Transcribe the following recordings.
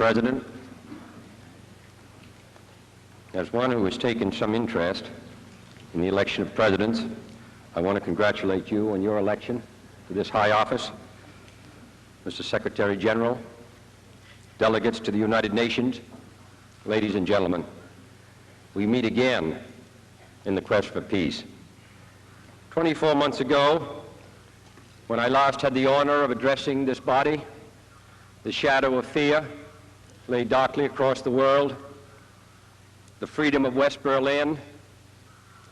President, as one who has taken some interest in the election of presidents, I want to congratulate you on your election to this high office. Mr. Secretary General, delegates to the United Nations, ladies and gentlemen, we meet again in the quest for peace. 24 months ago, when I last had the honor of addressing this body, the shadow of fear lay darkly across the world. The freedom of West Berlin,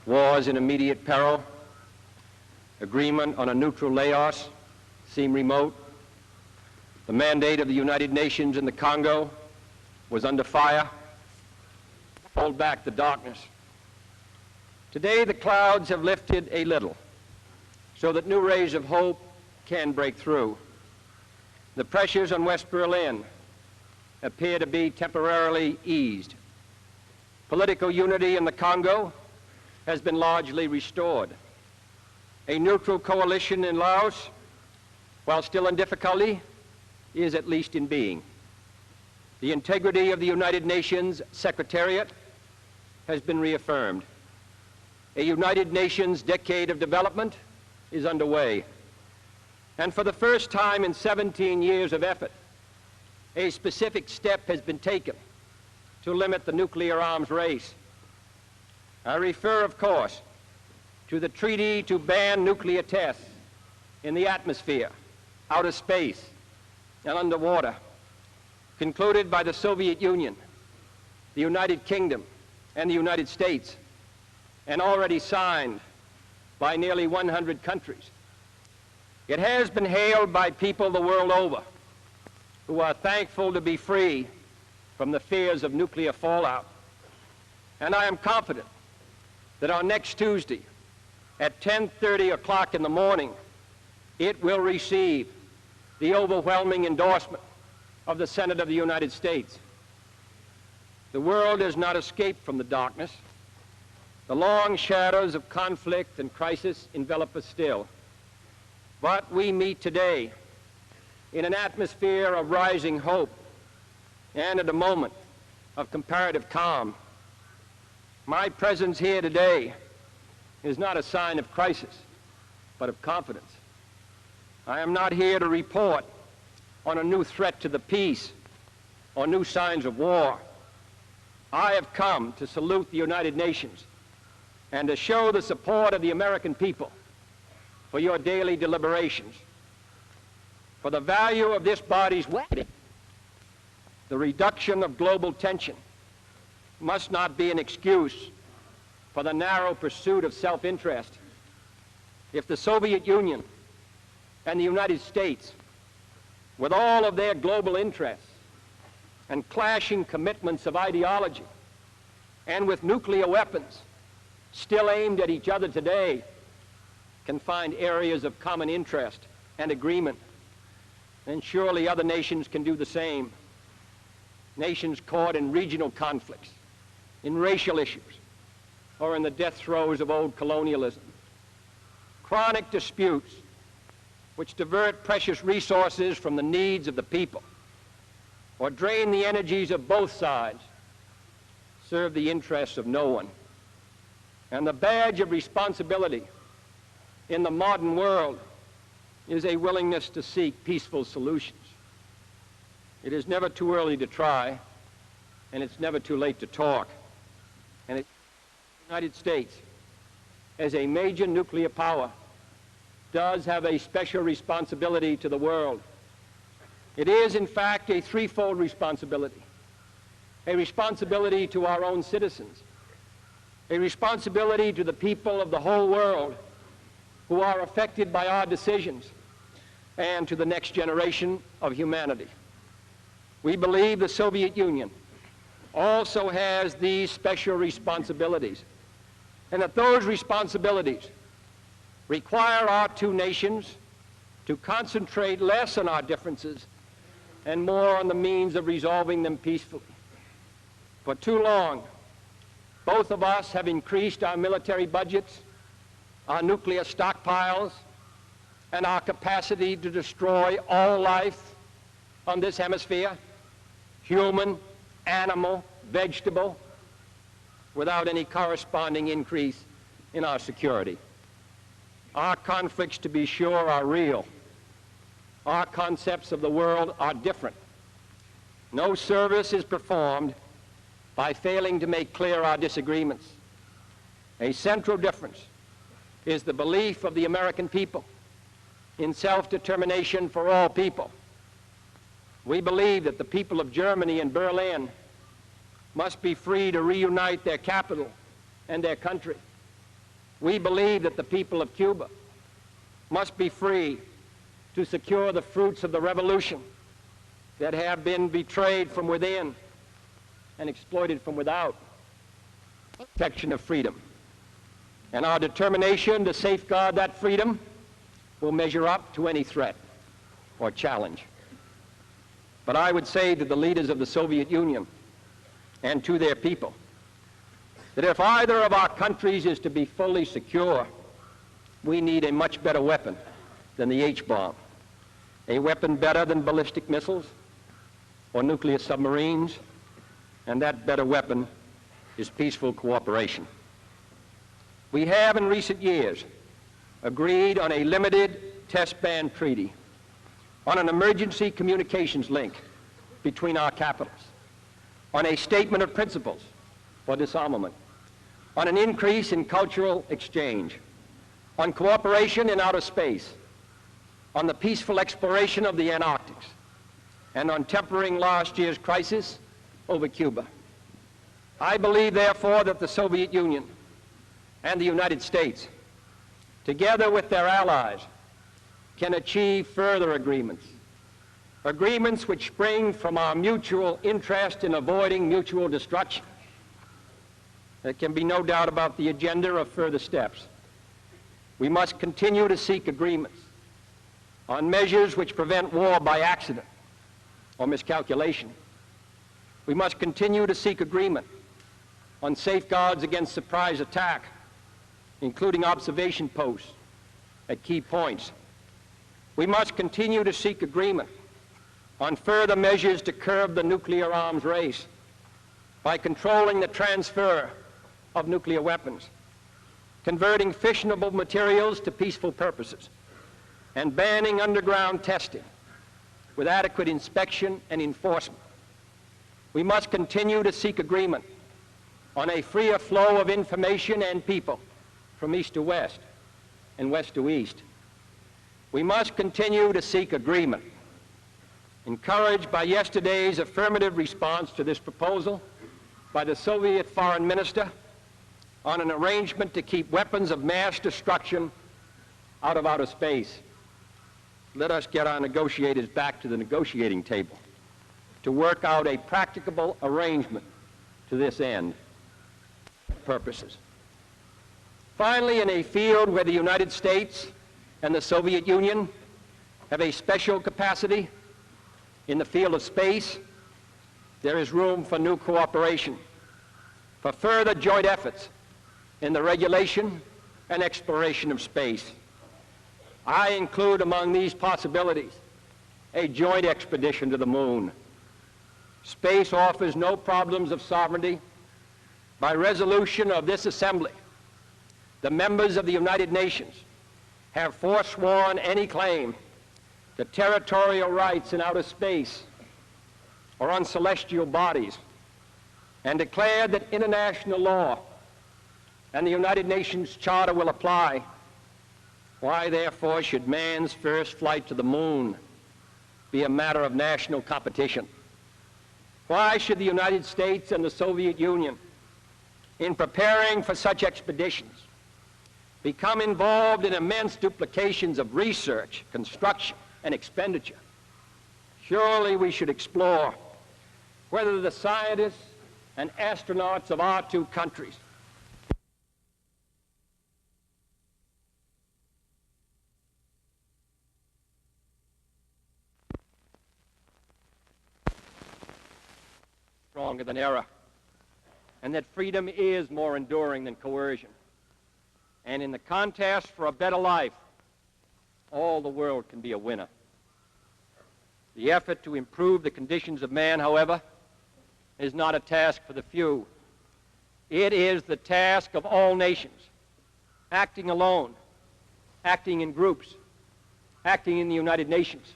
wars in immediate peril, agreement on a neutral Laos seemed remote. The mandate of the United Nations in the Congo was under fire. Hold back the darkness. Today the clouds have lifted a little so that new rays of hope can break through. The pressures on West Berlin appear to be temporarily eased. Political unity in the Congo has been largely restored. A neutral coalition in Laos, while still in difficulty, is at least in being. The integrity of the United Nations Secretariat has been reaffirmed. A United Nations decade of development is underway. And for the first time in 17 years of effort, a specific step has been taken to limit the nuclear arms race. I refer, of course, to the treaty to ban nuclear tests in the atmosphere, outer space, and underwater, concluded by the Soviet Union, the United Kingdom, and the United States, and already signed by nearly 100 countries. It has been hailed by people the world over who are thankful to be free from the fears of nuclear fallout. And I am confident that on next Tuesday at 10:30 o'clock in the morning, it will receive the overwhelming endorsement of the Senate of the United States. The world has not escaped from the darkness. The long shadows of conflict and crisis envelop us still. But we meet today in an atmosphere of rising hope and at a moment of comparative calm. My presence here today is not a sign of crisis, but of confidence. I am not here to report on a new threat to the peace or new signs of war. I have come to salute the United Nations and to show the support of the American people for your daily deliberations. For the value of this body's weight, the reduction of global tension must not be an excuse for the narrow pursuit of self-interest. If the Soviet Union and the United States, with all of their global interests and clashing commitments of ideology, and with nuclear weapons still aimed at each other today, can find areas of common interest and agreement, then surely other nations can do the same. Nations caught in regional conflicts, in racial issues, or in the death throes of old colonialism. Chronic disputes which divert precious resources from the needs of the people or drain the energies of both sides serve the interests of no one. And the badge of responsibility in the modern world is a willingness to seek peaceful solutions. It is never too early to try, and it's never too late to talk. And the United States, as a major nuclear power, does have a special responsibility to the world. It is, in fact, a threefold responsibility. A responsibility to our own citizens, a responsibility to the people of the whole world who are affected by our decisions, and to the next generation of humanity. We believe the Soviet Union also has these special responsibilities, and that those responsibilities require our two nations to concentrate less on our differences and more on the means of resolving them peacefully. For too long, both of us have increased our military budgets, our nuclear stockpiles, and our capacity to destroy all life on this hemisphere, human, animal, vegetable, without any corresponding increase in our security. Our conflicts, to be sure, are real. Our concepts of the world are different. No service is performed by failing to make clear our disagreements. A central difference is the belief of the American people in self-determination for all people. We believe that the people of Germany and Berlin must be free to reunite their capital and their country. We believe that the people of Cuba must be free to secure the fruits of the revolution that have been betrayed from within and exploited from without. Protection of freedom. And our determination to safeguard that freedom will measure up to any threat or challenge. But I would say to the leaders of the Soviet Union and to their people that if either of our countries is to be fully secure, we need a much better weapon than the H-bomb, a weapon better than ballistic missiles or nuclear submarines, and that better weapon is peaceful cooperation. We have in recent years agreed on a limited test ban treaty, on an emergency communications link between our capitals, on a statement of principles for disarmament, on an increase in cultural exchange, on cooperation in outer space, on the peaceful exploration of the Antarctic, and on tempering last year's crisis over Cuba. I believe, therefore, that the Soviet Union and the United States, together with their allies, can achieve further agreements, agreements which spring from our mutual interest in avoiding mutual destruction. There can be no doubt about the agenda of further steps. We must continue to seek agreements on measures which prevent war by accident or miscalculation. We must continue to seek agreement on safeguards against surprise attack, including observation posts at key points. We must continue to seek agreement on further measures to curb the nuclear arms race by controlling the transfer of nuclear weapons, converting fissionable materials to peaceful purposes, and banning underground testing with adequate inspection and enforcement. We must continue to seek agreement on a freer flow of information and people from east to west and west to east. We must continue to seek agreement, encouraged by yesterday's affirmative response to this proposal by the Soviet foreign minister on an arrangement to keep weapons of mass destruction out of outer space. Let us get our negotiators back to the negotiating table to work out a practicable arrangement to this end. Purposes. Finally, in a field where the United States and the Soviet Union have a special capacity, in the field of space, there is room for new cooperation, for further joint efforts in the regulation and exploration of space. I include among these possibilities a joint expedition to the moon. Space offers no problems of sovereignty. By resolution of this assembly, the members of the United Nations have forsworn any claim to territorial rights in outer space or on celestial bodies, and declared that international law and the United Nations Charter will apply. Why, therefore, should man's first flight to the moon be a matter of national competition? Why should the United States and the Soviet Union, in preparing for such expeditions, become involved in immense duplications of research, construction, and expenditure? Surely we should explore whether the scientists and astronauts of our two countries stronger than error, and that freedom is more enduring than coercion. And in the contest for a better life, all the world can be a winner. The effort to improve the conditions of man, however, is not a task for the few. It is the task of all nations, acting alone, acting in groups, acting in the United Nations.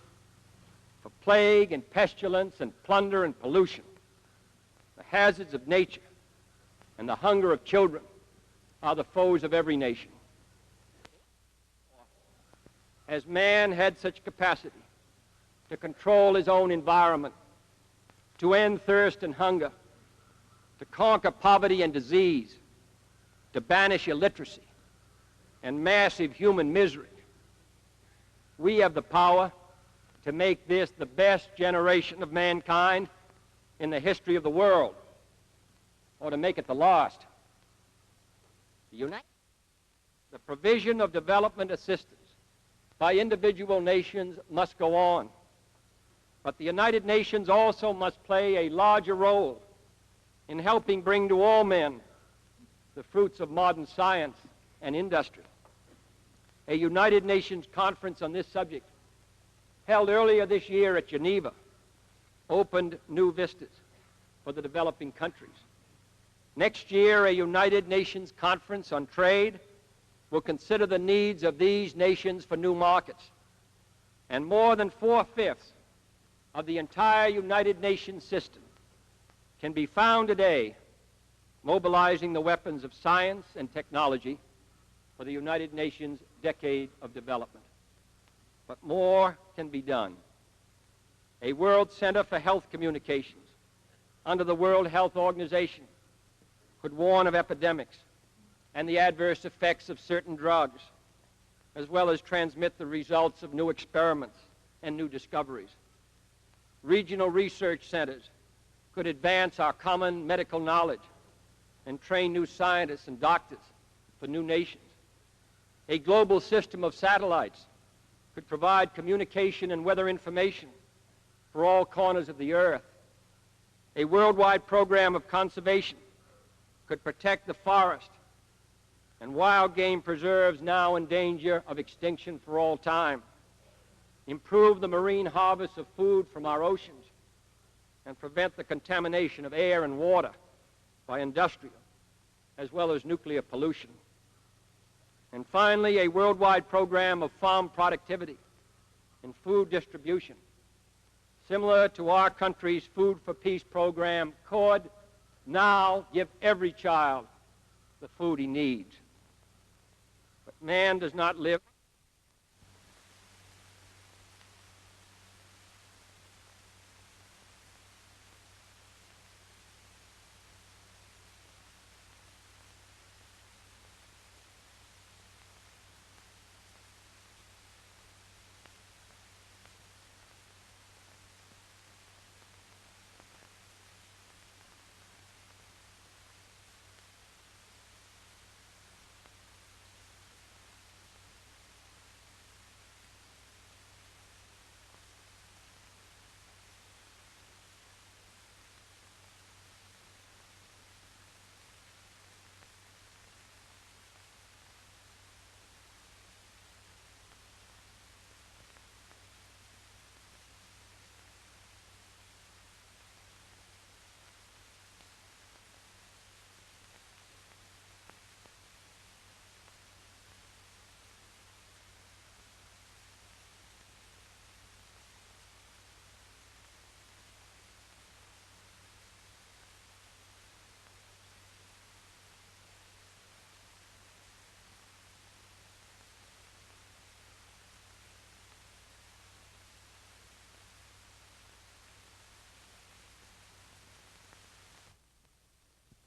For plague and pestilence and plunder and pollution, the hazards of nature and the hunger of children are the foes of every nation. Has man had such capacity to control his own environment, to end thirst and hunger, to conquer poverty and disease, to banish illiteracy and massive human misery? We have the power to make this the best generation of mankind in the history of the world, or to make it the last. The provision of development assistance by individual nations must go on, but the United Nations also must play a larger role in helping bring to all men the fruits of modern science and industry. A United Nations conference on this subject, held earlier this year at Geneva, opened new vistas for the developing countries. Next year, a United Nations conference on trade will consider the needs of these nations for new markets. And more than 4/5 of the entire United Nations system can be found today mobilizing the weapons of science and technology for the United Nations decade of development. But more can be done. A World Center for Health Communications under the World Health Organization could warn of epidemics and the adverse effects of certain drugs, as well as transmit the results of new experiments and new discoveries. Regional research centers could advance our common medical knowledge and train new scientists and doctors for new nations. A global system of satellites could provide communication and weather information for all corners of the earth. A worldwide program of conservation could protect the forest and wild game preserves now in danger of extinction for all time, improve the marine harvest of food from our oceans, and prevent the contamination of air and water by industrial as well as nuclear pollution. And finally, a worldwide program of farm productivity and food distribution, similar to our country's Food for Peace program, could now give every child the food he needs. But man does not live.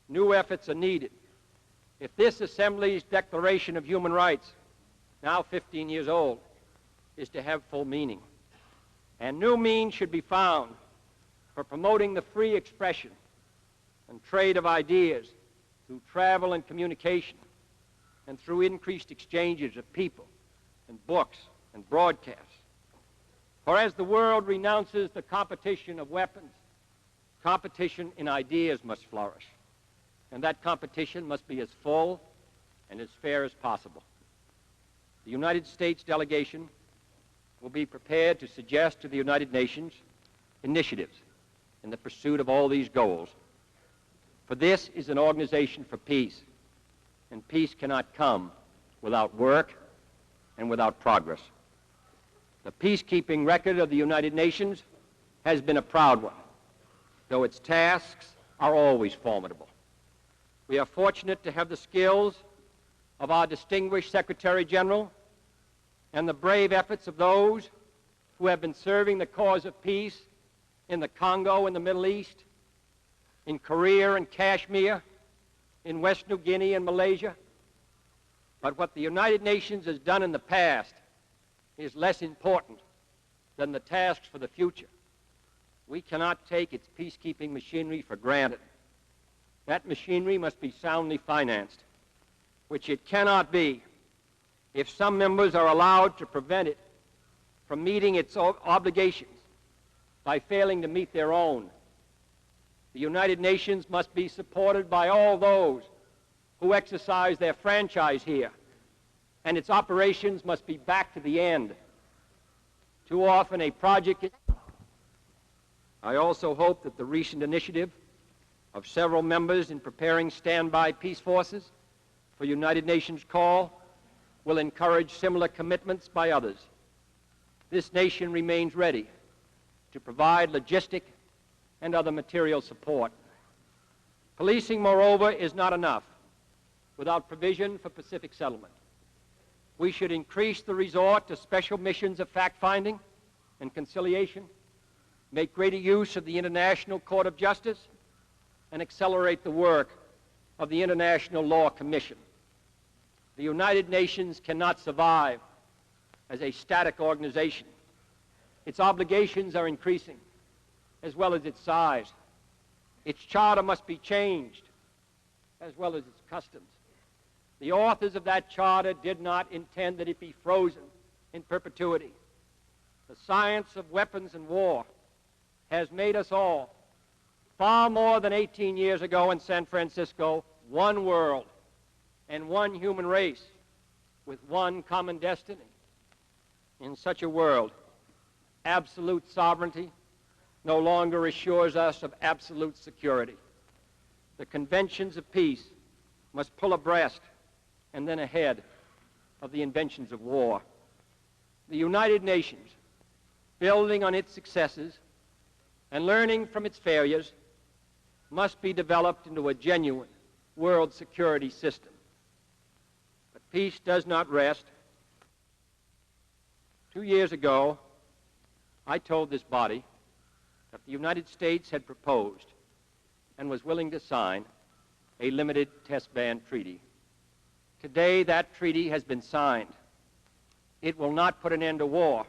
New efforts are needed if this Assembly's Declaration of Human Rights, now 15 years old, is to have full meaning. And new means should be found for promoting the free expression and trade of ideas through travel and communication and through increased exchanges of people and books and broadcasts. For as the world renounces the competition of weapons, competition in ideas must flourish. And that competition must be as full and as fair as possible. The United States delegation will be prepared to suggest to the United Nations initiatives in the pursuit of all these goals For this is an organization for peace, and peace cannot come without work and without progress. The peacekeeping record of the United Nations has been a proud one, though its tasks are always formidable. We are fortunate to have the skills of our distinguished Secretary General and the brave efforts of those who have been serving the cause of peace in the Congo and the Middle East, in Korea and Kashmir, in West New Guinea and Malaysia. But what the United Nations has done in the past is less important than the tasks for the future. We cannot take its peacekeeping machinery for granted. That machinery must be soundly financed, which it cannot be if some members are allowed to prevent it from meeting its obligations by failing to meet their own. The United Nations must be supported by all those who exercise their franchise here, and its operations must be backed to the end. Too often a project is... I also hope that the recent initiative of several members in preparing standby peace forces for United Nations call will encourage similar commitments by others. This nation remains ready to provide logistic and other material support. Policing, moreover, is not enough without provision for Pacific settlement. We should increase the resort to special missions of fact-finding and conciliation, make greater use of the International Court of Justice, and accelerate the work of the International Law Commission. The United Nations cannot survive as a static organization. Its obligations are increasing, as well as its size. Its charter must be changed, as well as its customs. The authors of that charter did not intend that it be frozen in perpetuity. The science of weapons and war has made us all, far more than 18 years ago in San Francisco, one world and one human race with one common destiny. In such a world, absolute sovereignty no longer assures us of absolute security. The conventions of peace must pull abreast and then ahead of the inventions of war. The United Nations, building on its successes and learning from its failures, must be developed into a genuine world security system. But peace does not rest. 2 years ago, I told this body that the United States had proposed and was willing to sign a limited test ban treaty. Today, that treaty has been signed. It will not put an end to war.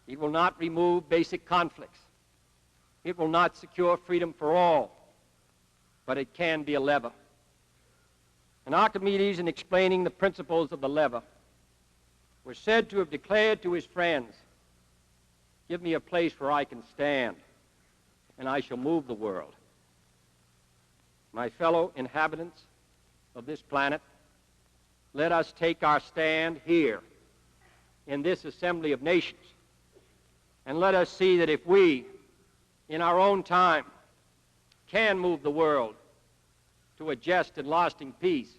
It will not remove basic conflicts. It will not secure freedom for all, but it can be a lever. And Archimedes, in explaining the principles of the lever, was said to have declared to his friends, "Give me a place where I can stand, and I shall move the world." My fellow inhabitants of this planet, let us take our stand here in this assembly of nations, and let us see that if we, in our own time, can move the world to a just and lasting peace,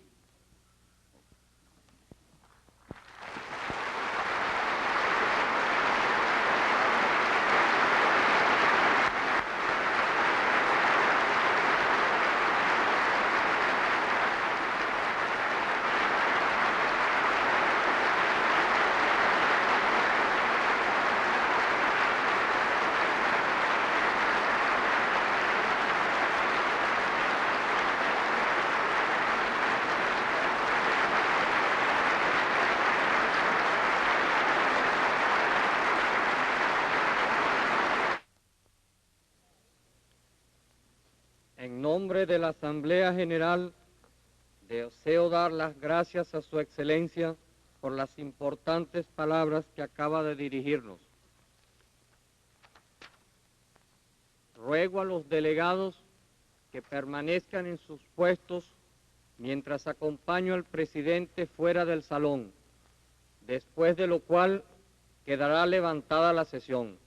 En nombre de la Asamblea General, deseo dar las gracias a Su Excelencia por las importantes palabras que acaba de dirigirnos. Ruego a los delegados que permanezcan en sus puestos mientras acompaño al presidente fuera del salón, después de lo cual quedará levantada la sesión.